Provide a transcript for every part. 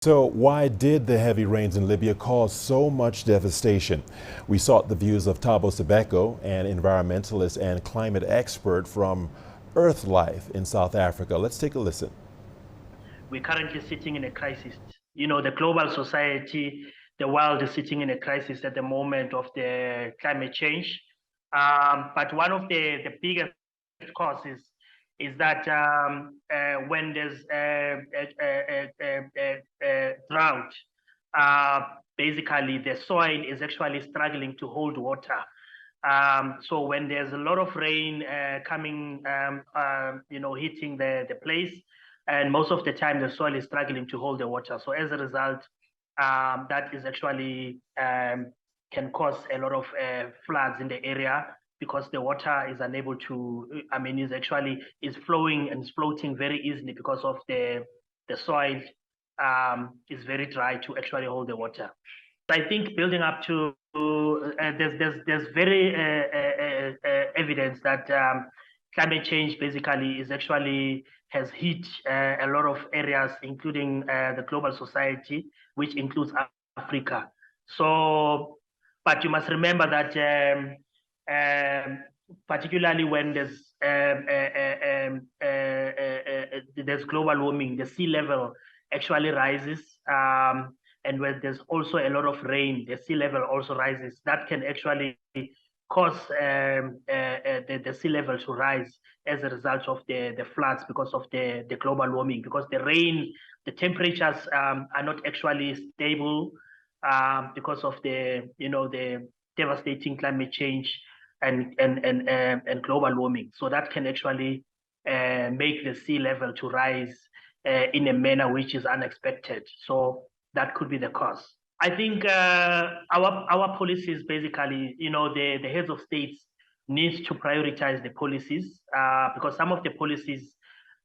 So why did the heavy rains in Libya cause so much devastation? We sought the views of Thabo Sibeko, an environmentalist and climate expert from Earth Life in South Africa. Let's take a listen. We're currently sitting in a crisis. The global society, the world is sitting in a crisis at the moment of the climate change. But one of the biggest causes is that when there's a drought, uh, basically the soil is actually struggling to hold water. So when there's a lot of rain coming, hitting the place, and most of the time the soil is struggling to hold the water. So as a result, that is actually can cause a lot of floods in the area because the water is unable to, is flowing and is floating very easily because of the soil is very dry to actually hold the water. I think building up to there's very evidence that climate change basically is actually has hit a lot of areas, including the global society, which includes Africa. So, but you must remember that particularly when there's global warming, the sea level actually rises. And when there's also a lot of rain, the sea level also rises. That can actually cause the sea level to rise as a result of the floods because of the global warming, because the rain, the temperatures are not actually stable because of the devastating climate change and global warming. So that can actually make the sea level to rise in a manner which is unexpected. So that could be the cause. I think our policies basically, the heads of states need to prioritize the policies because some of the policies,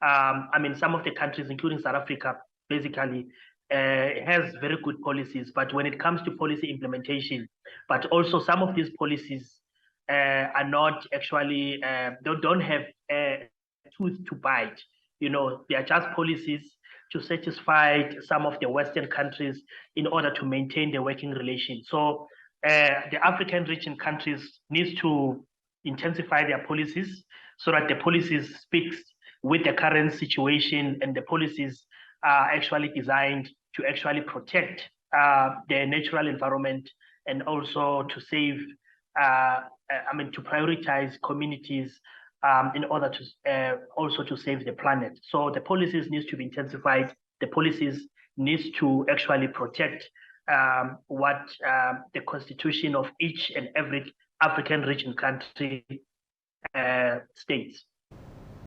some of the countries, including South Africa, basically has very good policies. But when it comes to policy implementation, but also some of these policies are not actually, don't have a tooth to bite. They are just policies to satisfy some of the Western countries in order to maintain the working relation. So the African region countries need to intensify their policies so that the policies speaks with the current situation, and the policies are actually designed to actually protect the natural environment and also to save, to prioritize communities in order to also to save the planet. So the policies needs to be intensified. The policies needs to actually protect what the constitution of each and every African region country states.